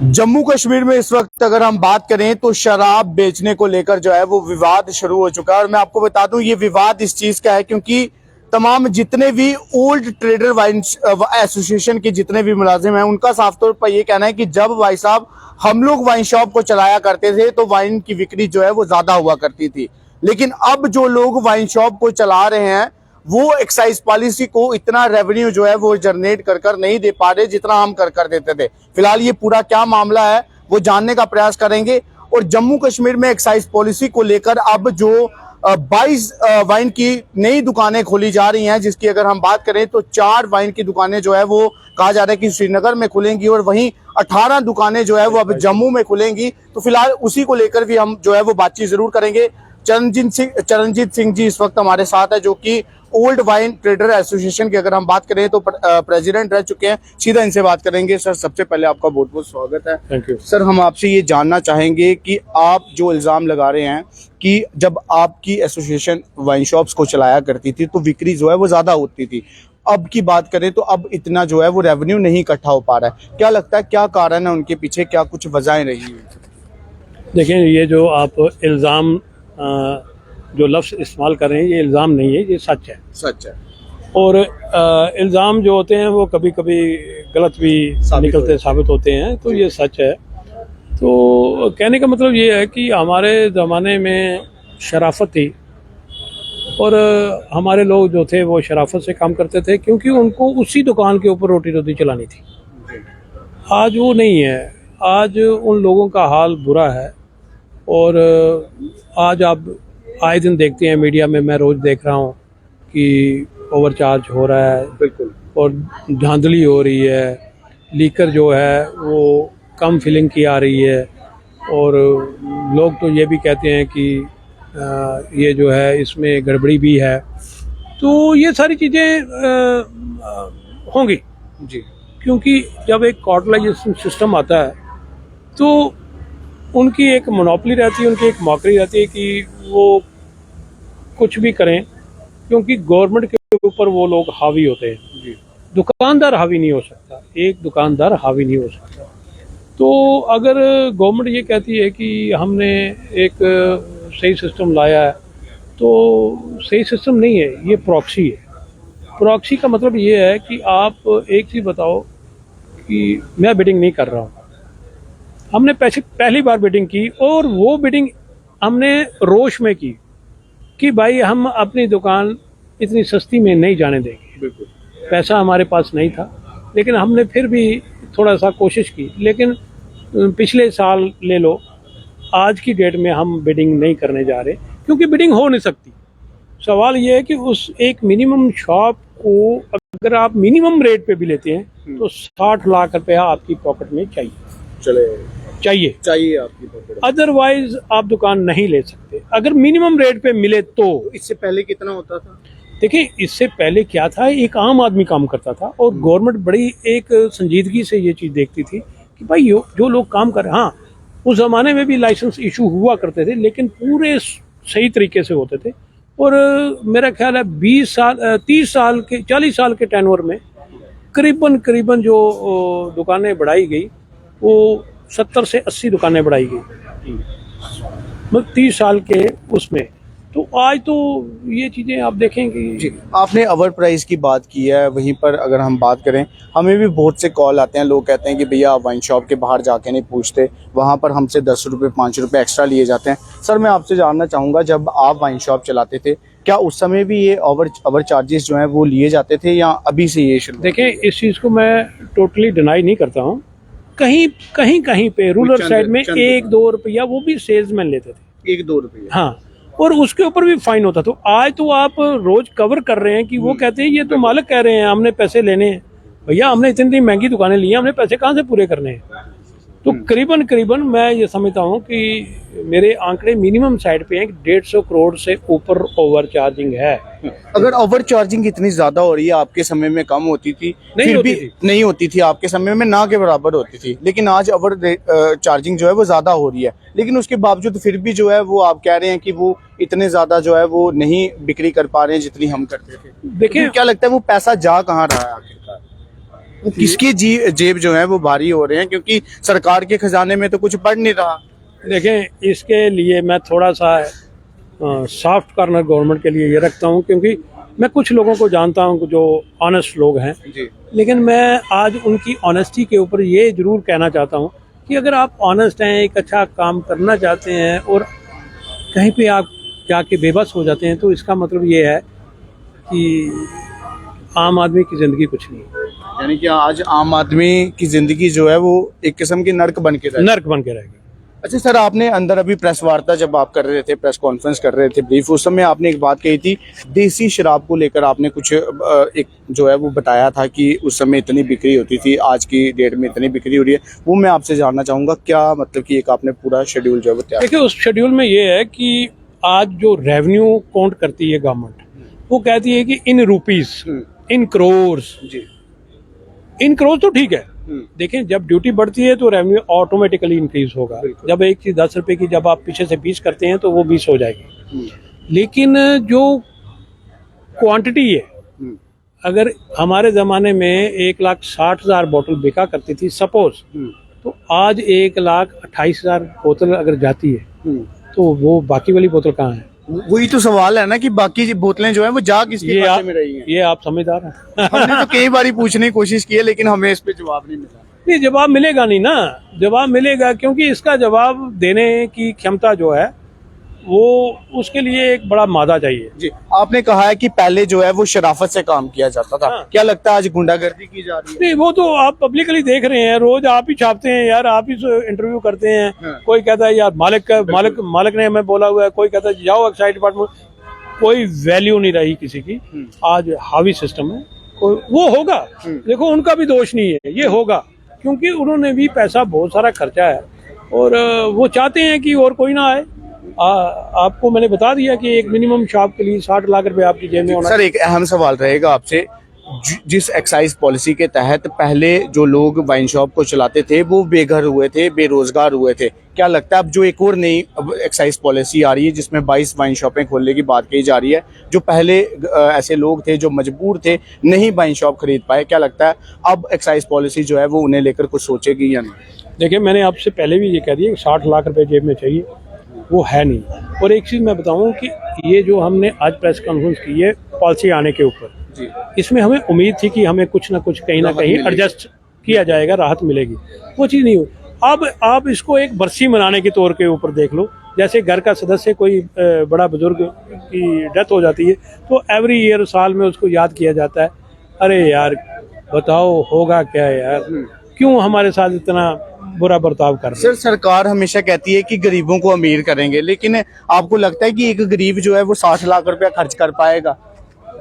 जम्मू कश्मीर में इस वक्त अगर हम बात करें तो शराब बेचने को लेकर जो है वो विवाद शुरू हो चुका है। और मैं आपको बता दूं ये विवाद इस चीज का है क्योंकि तमाम जितने भी ओल्ड ट्रेडर वाइन एसोसिएशन के जितने भी मुलाजिम हैं उनका साफ तौर पर यह कहना है कि जब भाई साहब हम लोग वाइन शॉप को चलाया करते थे तो वाइन की बिक्री जो है वो ज्यादा हुआ करती थी, लेकिन अब जो लोग वाइन शॉप को चला रहे हैं वो एक्साइज पॉलिसी को इतना रेवेन्यू जो है वो जनरेट कर नहीं दे पा रहे जितना हम कर देते थे। फिलहाल ये पूरा क्या मामला है वो जानने का प्रयास करेंगे। और जम्मू कश्मीर में एक्साइज पॉलिसी को लेकर अब जो 22 वाइन की नई दुकानें खोली जा रही हैं, जिसकी अगर हम बात करें तो 4 वाइन की दुकानें जो है वो कहा जा रहा है कि श्रीनगर में खुलेंगी और वहीं 18 दुकानें जो है वो अब जम्मू में खुलेंगी। तो फिलहाल उसी को लेकर भी हम जो है वो बातचीत जरूर करेंगे। चरणजीत सिंह जी इस वक्त हमारे साथ है जो कि ओल्ड वाइन ट्रेडर एसोसिएशन की अगर हम बात करें तो प्रेसिडेंट रह चुके हैं। सीधा इनसे बात करेंगे। सर सबसे पहले आपका बहुत बहुत स्वागत है। थैंक यू सर, हम आपसे ये जानना चाहेंगे कि आप जो इल्जाम लगा रहे हैं कि जब आपकी एसोसिएशन वाइन शॉप्स को चलाया करती थी तो बिक्री जो है वो ज्यादा होती थी, अब की बात करें तो अब इतना जो है वो रेवेन्यू नहीं इकट्ठा हो पा रहा है, क्या लगता है क्या कारण है उनके पीछे, क्या कुछ वजहें रही हैं? देखिए, ये जो आप इल्ज़ाम जो लफ्ज़ इस्तेमाल कर रहे हैं ये इल्ज़ाम नहीं है, ये सच है। सच है। और इल्ज़ाम जो होते हैं वो कभी कभी गलत भी साबित होते हैं, तो ये सच है। तो कहने का मतलब ये है कि हमारे ज़माने में शराफत थी और हमारे लोग जो थे वो शराफत से काम करते थे क्योंकि उनको उसी दुकान के ऊपर रोटी रोटी चलानी थी। आज वो नहीं है, आज उन लोगों का हाल बुरा है। और आज आप आए दिन देखते हैं मीडिया में, मैं रोज़ देख रहा हूँ कि ओवरचार्ज हो रहा है, बिल्कुल, और धांधली हो रही है, लीकर जो है वो कम फिलिंग की आ रही है। और लोग तो ये भी कहते हैं कि ये जो है इसमें गड़बड़ी भी है। तो ये सारी चीज़ें होंगी जी, क्योंकि जब एक कार्टेलाइजेशन सिस्टम आता है तो उनकी एक मोनोपोली रहती है, उनकी एक मौकरी रहती है कि वो कुछ भी करें, क्योंकि गवर्नमेंट के ऊपर वो लोग हावी होते हैं जी। दुकानदार हावी नहीं हो सकता, एक दुकानदार हावी नहीं हो सकता। तो अगर गवर्नमेंट ये कहती है कि हमने एक सही सिस्टम लाया है, तो सही सिस्टम नहीं है, ये प्रॉक्सी है। प्रॉक्सी का मतलब ये है कि आप एक चीज़ बताओ कि मैं बिडिंग नहीं कर रहा हूँ, हमने पैसे पहली बार बिडिंग की और वो बिडिंग हमने रोश में की कि भाई हम अपनी दुकान इतनी सस्ती में नहीं जाने देंगे। बिल्कुल, पैसा हमारे पास नहीं था, लेकिन हमने फिर भी थोड़ा सा कोशिश की। लेकिन पिछले साल ले लो, आज की डेट में हम बिडिंग नहीं करने जा रहे क्योंकि बिडिंग हो नहीं सकती। सवाल ये है कि उस एक मिनिमम शॉप को अगर आप मिनिमम रेट पे भी लेते हैं तो 60 लाख रुपया आपकी पॉकेट में चाहिए आपकी पॉकेट, अदरवाइज आप दुकान नहीं ले सकते अगर मिनिमम रेट पे मिले तो। इससे पहले कितना होता था? देखिए, इससे पहले क्या था, एक आम आदमी काम करता था और गवर्नमेंट बड़ी एक संजीदगी से ये चीज़ देखती थी कि भाई जो लोग काम कर रहे हैं, हाँ उस ज़माने में भी लाइसेंस इशू हुआ करते थे लेकिन पूरे सही तरीके से होते थे। और मेरा ख्याल है 20 साल 30 साल के 40 साल के टेनवर में करीबन जो दुकानें बढ़ाई गई वो 70 से 80 दुकानें बढ़ाई गई, मतलब 30 साल के उसमें। तो आज तो ये चीज़ें आप देखेंगे जी। आपने ओवर प्राइस की बात की है, वहीं पर अगर हम बात करें, हमें भी बहुत से कॉल आते हैं, लोग कहते हैं कि भैया आप वाइन शॉप के बाहर जाके नहीं पूछते, वहाँ पर हमसे 10 रुपये 5 रुपये एक्स्ट्रा लिए जाते हैं। सर, मैं आपसे जानना चाहूँगा, जब आप वाइन शॉप चलाते थे क्या उस समय भी ये ओवर चार्जेस जो हैं वो लिए जाते थे या अभी से ये शुरू? देखें, इस चीज़ को मैं टोटली डिनाई नहीं करता हूँ। कहीं पे रूरल साइड में 1-2 रुपया वो भी सेल्समैन लेते थे, 1-2 रुपये, हाँ, और उसके ऊपर भी फाइन होता। तो आज तो आप रोज कवर कर रहे हैं कि वो कहते हैं ये तो मालिक कह रहे हैं हमने पैसे लेने हैं। भैया, हमने इतनी महंगी दुकानें ली हैं, हमने पैसे कहाँ से पूरे करने हैं? तो करीबन मैं ये समझता हूँ कि मेरे आंकड़े मिनिमम साइड पे हैं कि 150 करोड़ से ऊपर ओवर चार्जिंग है। अगर ओवर चार्जिंग इतनी ज्यादा हो रही है, आपके समय में कम होती थी? नहीं होती थी आपके समय में, ना के बराबर होती थी, लेकिन आज ओवर चार्जिंग जो है वो ज्यादा हो रही है। लेकिन उसके बावजूद फिर भी जो है वो आप कह रहे हैं कि वो इतने ज्यादा जो है वो नहीं बिक्री कर पा रहे हैं जितनी हम करते थे। देखिए, क्या लगता है वो पैसा जा कहाँ रहा है आखिरकार? किसकी जेब जो है वो भारी हो रहे हैं, क्योंकि सरकार के खजाने में तो कुछ पड़ नहीं रहा। देखें, इसके लिए मैं थोड़ा सा सॉफ्ट कॉर्नर गवर्नमेंट के लिए ये रखता हूँ, क्योंकि मैं कुछ लोगों को जानता हूँ जो ऑनेस्ट लोग हैं जी। लेकिन मैं आज उनकी ऑनेस्टी के ऊपर ये जरूर कहना चाहता हूँ कि अगर आप ऑनेस्ट हैं, एक अच्छा काम करना चाहते हैं और कहीं पे आप जाके बेबस हो जाते हैं, तो इसका मतलब ये है कि आम आदमी की ज़िंदगी कुछ नहीं है, यानी कि आज आम आदमी की जिंदगी जो है वो एक किस्म की नर्क बन के रहे। नर्क बन के रहेगी। अच्छा सर, आपने अंदर अभी प्रेस वार्ता जब आप कर रहे थे, प्रेस कॉन्फ्रेंस कर रहे थे ब्रीफ, उस समय आपने एक बात कही थी, देसी शराब को लेकर आपने कुछ एक जो है वो बताया था कि उस समय इतनी बिक्री होती थी, आज की डेट में इतनी बिक्री हो रही है। वो मैं आपसे जानना चाहूँगा, क्या मतलब कि एक आपने पूरा शेड्यूल जो है वो तैयार? देखिए, उस शेड्यूल में ये है कि आज जो रेवेन्यू काउंट करती है गवर्नमेंट, वो कहती है कि इन रुपीस, इन करोर्स। जी। इन करोड़ तो ठीक है, देखें जब ड्यूटी बढ़ती है तो रेवेन्यू ऑटोमेटिकली इंक्रीज होगा। जब एक चीज 10 रुपए की जब आप पीछे से 20 करते हैं तो वो 20 हो जाएगी। लेकिन जो क्वांटिटी है, अगर हमारे जमाने में 1,60,000 बोतल बिका करती थी सपोज, तो आज 1,28,000 बोतल अगर जाती है तो वो बाकी वाली बोतल कहाँ है? वही तो सवाल है ना कि बाकी बोतलें जो है वो जा किसके खाते में रही हैं? ये आप समझदार हैं। हमने तो कई बार पूछने की कोशिश की है, लेकिन हमें इस पे जवाब नहीं मिला। नहीं, जवाब मिलेगा नहीं ना, जवाब मिलेगा क्योंकि इसका जवाब देने की क्षमता जो है वो उसके लिए एक बड़ा मादा चाहिए। जी, आपने कहा है कि पहले जो है वो शराफत से काम किया जाता था। हाँ। क्या लगता है आज गुंडागर्दी की जा रही है? नहीं, वो तो आप पब्लिकली देख रहे हैं, रोज आप ही छापते हैं यार, आप ही इंटरव्यू करते हैं। हाँ। कोई कहता है यार मालिक ने हमें बोला हुआ है, कोई कहता है जाओ एक्साइज डिपार्टमेंट। कोई वैल्यू नहीं रही किसी की। आज हावी सिस्टम है, वो होगा। देखो, उनका भी दोष नहीं है, ये होगा क्योंकि उन्होंने भी पैसा बहुत सारा खर्चा है और वो चाहते हैं कि और कोई ना आए। आपको मैंने बता दिया कि एक मिनिमम शॉप के लिए 60 लाख रुपए आपकी जेब में होना। सर, एक अहम सवाल रहेगा आपसे, जिस एक्साइज पॉलिसी के तहत पहले जो लोग वाइन शॉप को चलाते थे वो बेघर हुए थे, बेरोजगार हुए थे, क्या लगता है अब जो एक और नई एक्साइज पॉलिसी आ रही है जिसमें 22 वाइन शॉपें खोलने की बात कही जा रही है, जो पहले ऐसे लोग थे जो मजबूर थे, नहीं वाइन शॉप खरीद पाए, क्या लगता है अब एक्साइज पॉलिसी जो है वो उन्हें लेकर कुछ सोचेगी या नहीं? देखिए, मैंने आपसे पहले भी ये कह दिया 60 लाख रुपए जेब में चाहिए, वो है नहीं। और एक चीज़ मैं बताऊं कि ये जो हमने आज प्रेस कॉन्फ्रेंस की है पॉलिसी आने के ऊपर, इसमें हमें उम्मीद थी कि हमें कुछ ना कुछ कहीं ना कहीं एडजस्ट किया जाएगा, राहत मिलेगी। वो चीज़ नहीं हुई। अब आप इसको एक बरसी मनाने के तौर के ऊपर देख लो, जैसे घर का सदस्य कोई बड़ा बुजुर्ग की डेथ हो जाती है तो एवरी ईयर साल में उसको याद किया जाता है। अरे यार बताओ होगा क्या यार, क्यों हमारे साथ इतना बुरा बर्ताव कर रहे हैं? सर, सरकार हमेशा कहती है कि गरीबों को अमीर करेंगे, लेकिन आपको लगता है कि एक गरीब जो है वो 60 लाख रुपया खर्च कर पाएगा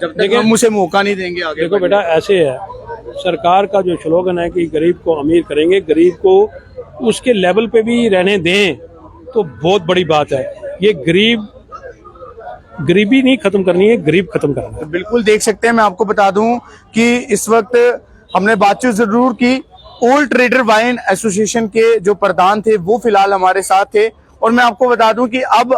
जब तक हम उसे मौका नहीं देंगे आगे? देखो बेटा, ऐसे है, सरकार का जो स्लोगन है कि गरीब को अमीर करेंगे, गरीब को उसके लेवल पे भी रहने दें तो बहुत बड़ी बात है। ये गरीबी नहीं खत्म करनी है, गरीब खत्म करना है। बिल्कुल देख सकते हैं। मैं आपको बता दूं कि इस वक्त हमने बातचीत जरूर की, ओल्ड ट्रेडर वाइन एसोसिएशन के जो प्रधान थे वो फिलहाल हमारे साथ थे। और मैं आपको बता दूं कि अब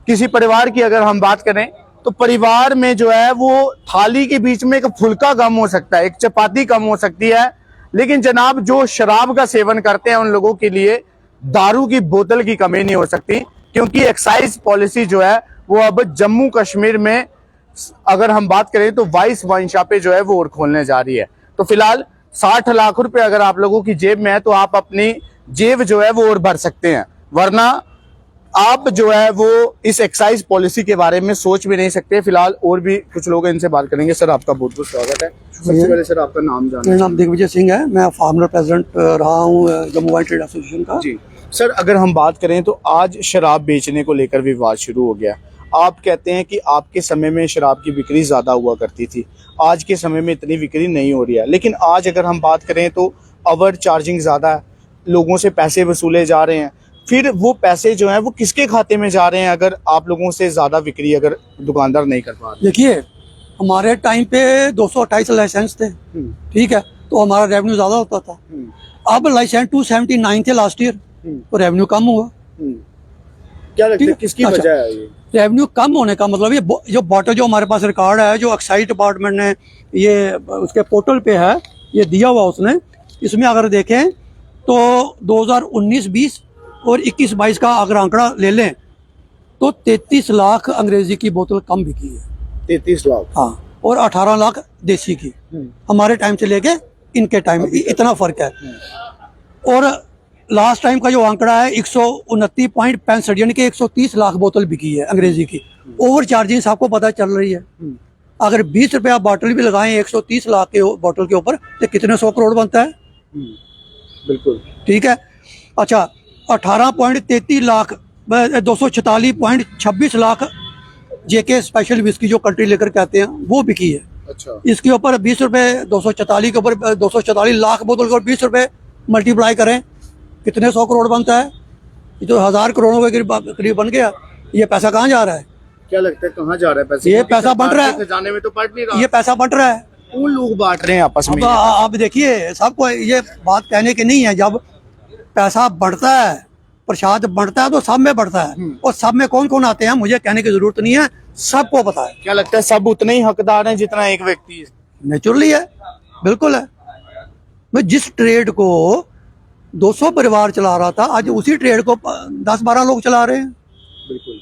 किसी परिवार की अगर हम बात करें तो परिवार में जो है वो थाली के बीच में एक फुल्का कम हो सकता है, एक चपाती कम हो सकती है, लेकिन जनाब जो शराब का सेवन करते हैं उन लोगों के लिए दारू की बोतल की कमी नहीं हो सकती, क्योंकि एक्साइज पॉलिसी जो है वो अब जम्मू कश्मीर में अगर हम बात करें तो 22 वाइन शॉपें जो है वो और खोलने जा रही है। तो फिलहाल 60 लाख रुपए अगर आप लोगों की जेब में है तो आप अपनी जेब जो है वो और भर सकते हैं, वरना आप जो है वो इस एक्साइज पॉलिसी के बारे में सोच भी नहीं सकते। फिलहाल और भी कुछ लोग इनसे बात करेंगे। सर, आपका बहुत बहुत स्वागत है। सबसे पहले सर आपका नाम जानना। मेरा नाम दिग्विजय सिंह है, मैं फार्मर प्रेसिडेंट रहा हूँ जम्मू वाइन ट्रेड एसोसिएशन का। जी सर, अगर हम बात करें तो आज शराब बेचने को लेकर विवाद शुरू हो गया। आप कहते हैं कि आपके समय में शराब की बिक्री ज्यादा हुआ करती थी, आज के समय में इतनी बिक्री नहीं हो रही है, लेकिन आज अगर हम बात करें तो ओवर चार्जिंग ज्यादा है, लोगों से पैसे वसूले जा रहे हैं। फिर वो पैसे जो हैं वो किसके खाते में जा रहे हैं अगर आप लोगों से ज्यादा बिक्री अगर दुकानदार नहीं कर पा रहे? देखिए, हमारे टाइम पे 228 लाइसेंस थे, ठीक है, तो हमारा रेवेन्यू ज्यादा होता था। अब लाइसेंस 279 थे लास्ट ईयर, तो रेवेन्यू कम हुआ। क्या लगता है किसकी वजह है ये? रेवेन्यू कम होने का मतलब ये जो बॉटल जो हमारे पास रिकॉर्ड है, जो एक्साइज डिपार्टमेंट ने ये उसके पोर्टल पे है, ये दिया हुआ उसने, इसमें अगर देखें तो 2019-20 और 21-22 का अगर आंकड़ा ले लें तो 33 लाख अंग्रेजी की बोतल कम बिकी है। 33 लाख। हाँ, और 18 लाख देसी की, हमारे टाइम से लेके इनके टाइम इतना फर्क है। और लास्ट टाइम का जो आंकड़ा है 129.65 यानी कि 130 लाख बोतल बिकी है अंग्रेजी की। ओवर चार्जिंग आपको पता चल रही है। अगर 20 रुपया बॉटल भी लगाएं 130 लाख के बोतल के ऊपर तो कितने 100 करोड़ बनता है। बिल्कुल ठीक है। अच्छा, 18.33 लाख 246.26 लाख जेके स्पेशल विस्की जो कंट्री लेकर कहते हैं वो बिकी है। अच्छा, इसके ऊपर 20 रुपए 244 के ऊपर 244 लाख बोतल के ऊपर 20 रुपए मल्टीप्लाई करें कितने 100 करोड़ बनता है। ये तो 1000 करोड़ों के करीब बन गया। ये पैसा कहाँ जा रहा है? क्या लगता है कहाँ जा रहा है पैसे? ये पैसा बंट रहा है, खजाने में तो पड़ नहीं रहा। ये पैसा बंट रहा है। कौन लोग बांट रहे हैं आपस में? अब आप देखिए, सबको ये बात कहने की नहीं है। जब पैसा बढ़ता है, प्रसाद बढ़ता है तो सब में बढ़ता है। और सब में कौन कौन आते हैं मुझे कहने की जरूरत नहीं है, सबको पता है। क्या लगता है सब उतने ही हकदार हैं जितना एक व्यक्ति है? नेचुरली है, बिल्कुल है। मैं जिस ट्रेड को 200 परिवार चला रहा था, आज उसी ट्रेड को 10-12 लोग चला रहे हैं। बिल्कुल।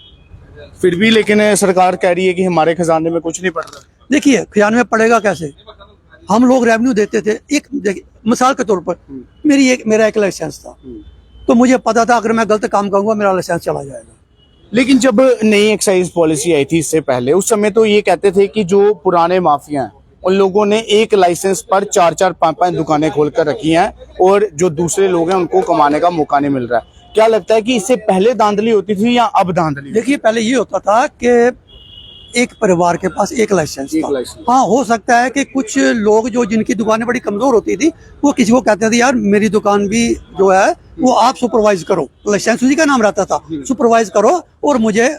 फिर भी लेकिन सरकार कह रही है कि हमारे खजाने में कुछ नहीं पड़ रहा। देखिए, खजाने में पड़ेगा कैसे? हम लोग रेवेन्यू देते थे। एक मिसाल के तौर पर मेरा एक लाइसेंस था, तो मुझे पता था अगर मैं गलत काम करूंगा मेरा लाइसेंस चला जाएगा। लेकिन जब नई एक्साइज पॉलिसी आई थी इससे पहले, उस समय तो ये कहते थे कि जो पुराने माफिया हैं उन लोगों ने एक लाइसेंस पर 4-4, 5-5 दुकानें खोलकर रखी हैं और जो दूसरे लोग हैं उनको कमाने का मौका नहीं मिल रहा है। क्या लगता है कि इससे पहले धांधली होती थी या अब धांधली? देखिए, पहले ये होता था कि एक परिवार के पास एक लाइसेंस था। हाँ, हो सकता है कि कुछ लोग जो जिनकी दुकानें बड़ी कमजोर होती थी वो किसी को कहते थे यार मेरी दुकान भी जो है वो आप सुपरवाइज करो, लाइसेंस उसी का नाम रहता था, सुपरवाइज करो और मुझे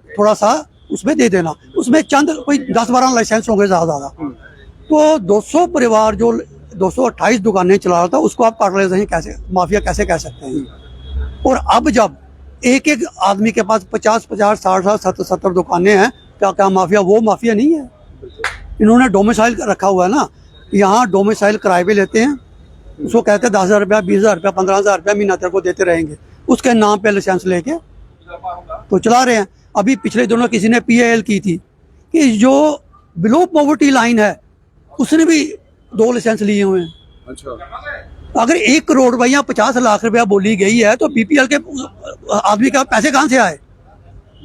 थोड़ा सा उसमें दे देना। उसमें चंद कोई 10-12 लाइसेंस होंगे ज्यादा। तो 200 परिवार जो 228 दुकानें चला रहा था उसको आप कार्टेलाइजेशन कैसे, माफिया कैसे कह सकते हैं? और अब जब एक एक आदमी के पास 50-50, 60-60, 70 दुकानें हैं, क्या माफिया वो माफिया नहीं है? इन्होंने डोमिसाइल रखा हुआ है ना, यहाँ डोमिसाइल किराए पे लेते हैं, उसको कहते हैं 10,000 रुपया, 20,000 रुपया, 15,000 रुपया महीना तेरे को देते रहेंगे, उसके नाम पे लाइसेंस लेके तो चला रहे हैं। अभी पिछले दिनों किसी ने PIL की थी कि जो बिलो पॉवर्टी लाइन है उसने भी 2 लाइसेंस लिए हुए हैं। अच्छा, अगर 1 करोड़ रुपया या 50 लाख रुपया बोली गई है तो BPL के आदमी का पैसे कहाँ से आए?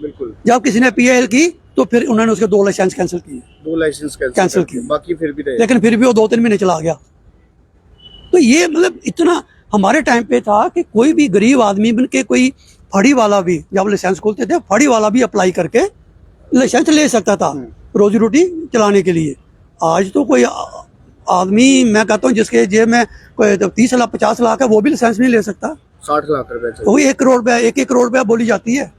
बिल्कुल। जब किसी ने PIL की तो फिर उन्होंने उसके 2 लाइसेंस कैंसिल किए। 2 लाइसेंस कैंसिल किए, बाकी फिर भी रहे। लेकिन फिर भी वो 2-3 महीने चला गया। तो ये मतलब इतना हमारे टाइम पे था कि कोई भी गरीब आदमी बन के, कोई फड़ी वाला भी जब लाइसेंस खोलते थे, फड़ी वाला भी अप्लाई करके लाइसेंस ले सकता था रोजी रोटी चलाने के लिए। आज तो कोई आदमी, मैं कहता हूँ जिसके जेब में कोई 30 लाख 50 लाख है वो भी लाइसेंस नहीं ले सकता। 60 लाख रुपए तो 1 करोड़ रुपया, 1-1 करोड़ रुपया बोली जाती है।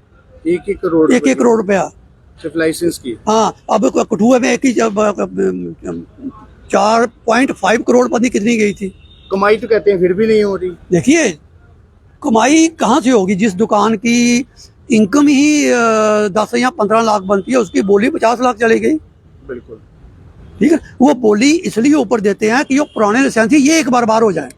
1-1 करोड़, 1-1 करोड़ रुपया सिर्फ लाइसेंस की। हाँ, अब कठुआ में एक ही 4.5 करोड़ पता नहीं कितनी गई थी कमाई, तो कहते हैं फिर भी नहीं हो रही। देखिए, कमाई कहाँ से होगी? जिस दुकान की इनकम ही 10 या 15 लाख बनती है उसकी बोली 50 लाख चली गई। बिल्कुल। ठीक है, वो बोली इसलिए ऊपर देते हैं कि जो पुराने लाइसेंस ये एक बार हो जाए,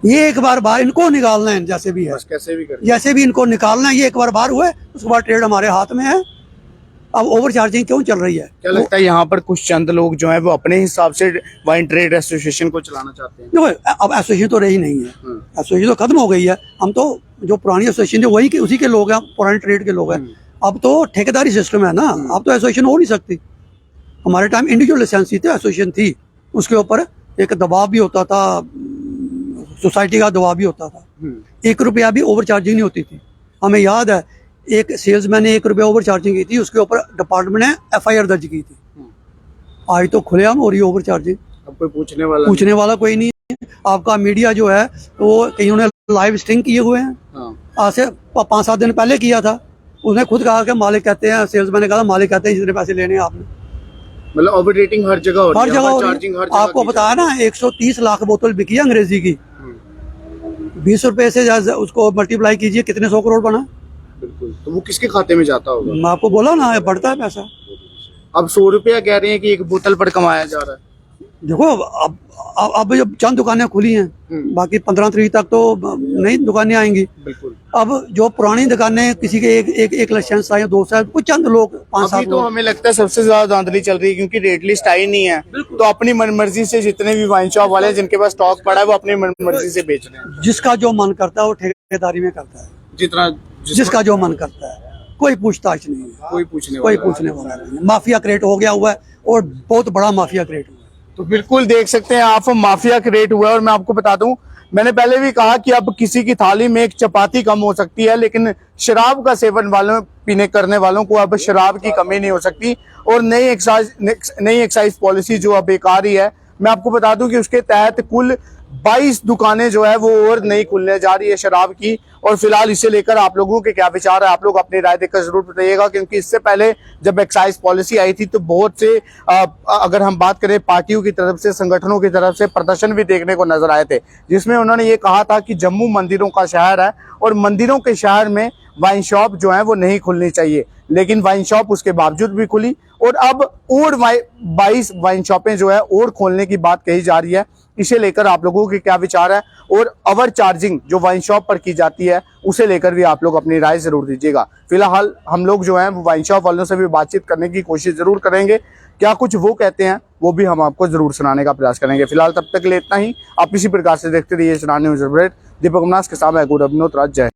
ये एक बार इनको निकालना है, जैसे भी है, बस कैसे भी कर, जैसे भी इनको निकालना है। ये एक बार हुए उसके बाद ट्रेड हमारे हाथ में है। अब ओवर चार्जिंग क्यों चल रही है? क्या लगता है यहाँ पर कुछ चंद लोग जो हैं वो अपने हिसाब से वाइन ट्रेड एसोसिएशन को चलाना चाहते हैं? देखो, अब एसोसिएशन तो रही नहीं है, एसोसिएशन तो खत्म हो गई है। हम तो जो पुरानी एसोसिएशन है वही के उसी के लोग हैं, पुराने ट्रेड के लोग हैं। अब तो ठेकेदारी सिस्टम है ना, अब तो एसोसिएशन हो नहीं सकती। हमारे टाइम इंडिविजुअल लाइसेंस थी, एसोसिएशन थी, उसके ऊपर एक दबाव भी होता था, सोसाइटी का दबाव भी होता था। 1 रुपया भी ओवर चार्जिंग नहीं होती थी। हमें याद है एक सेल्समैन ने 1 रुपया ओवर चार्जिंग की थी, उसके ऊपर डिपार्टमेंट ने FIR दर्ज की थी। आज तो खुलेआम हो रही है ओवर चार्जिंग, अब कोई पूछने वाला कोई नहीं है। आपका मीडिया जो है वो कईयों ने लाइव स्ट्रीम किए हुए हैं। आज से 5-7 दिन पहले किया था। उसने खुद कहा कि मालिक कहते हैं, सेल्समैन ने कहा मालिक कहते हैं जितने पैसे लेने हैं आपने। मतलब ओवर रेटिंग हर जगह हो रही है, हर जगह। आपको बताया ना 130 लाख बोतल बिकी है अंग्रेजी की। 20 रुपए से उसको मल्टीप्लाई कीजिए, कितने 100 करोड़ बना। बिल्कुल। तो वो किसके खाते में जाता होगा? मैं आपको बोला ना, बढ़ता है पैसा। अब 100 रुपया कह रहे हैं कि एक बोतल पर कमाया जा रहा है। देखो अब जब चंद दुकानें खुली हैं, बाकी 15 तारीख तक तो नई दुकानें आएंगी। बिल्कुल। अब जो पुरानी दुकानें किसी के एक लाइसेंस आए, 2 साल, कुछ चंद लोग 5-7 अभी तो लोग। हमें लगता है सबसे ज्यादा धांधली चल रही है क्योंकि रेट लिस्ट आई नहीं है, तो अपनी मनमर्जी से जितने भी वाइन शॉप वाले हैं जिनके पास स्टॉक पड़ा है वो अपनी मनमर्जी से बेच रहे हैं। जिसका जो मन करता है वो ठेकेदारी में करता है, जिसका जो मन करता है, कोई पूछताछ नहीं है, कोई पूछने वाला नहीं है। माफिया क्रिएट हो गया हुआ है और बहुत बड़ा माफिया क्रिएट हुआ है। तो बिल्कुल देख सकते हैं आप, माफिया क्रिएट हुआ है। और मैं आपको बता दूं, मैंने पहले भी कहा कि अब किसी की थाली में एक चपाती कम हो सकती है, लेकिन शराब का सेवन पीने करने वालों को अब शराब की कमी नहीं हो सकती। और नई एक्साइज पॉलिसी जो अब एक आ रही है, मैं आपको बता दूं कि उसके तहत कुल 22 दुकानें जो है वो और नई खुलने जा रही है शराब की। और फिलहाल इसे लेकर आप लोगों के क्या विचार है, आप लोग अपनी राय देकर जरूर बताइएगा, क्योंकि इससे पहले जब एक्साइज पॉलिसी आई थी तो बहुत से अगर हम बात करें पार्टियों की तरफ से, संगठनों की तरफ से प्रदर्शन भी देखने को नजर आए थे, जिसमें उन्होंने ये कहा था कि जम्मू मंदिरों का शहर है और मंदिरों के शहर में वाइन शॉप जो है वो नहीं खुलनी चाहिए, लेकिन वाइन शॉप उसके बावजूद भी खुली। और अब और 22 वाइन शॉपें जो है और खोलने की बात कही जा रही है। इसे लेकर आप लोगों के क्या विचार है, और ओवर चार्जिंग जो वाइन शॉप पर की जाती है उसे लेकर भी आप लोग अपनी राय जरूर दीजिएगा। फिलहाल हम लोग जो है वो वाइन शॉप वालों से भी बातचीत करने की कोशिश जरूर करेंगे, क्या कुछ वो कहते हैं वो भी हम आपको जरूर सुनाने का प्रयास करेंगे। फिलहाल तब तक के लिए इतना ही। आप इसी प्रकार से देखते रहिए चुनाव न्यूज़ अपडेट। दीपक उमनास के साथ मैं गुड अभिनोत राज। जय।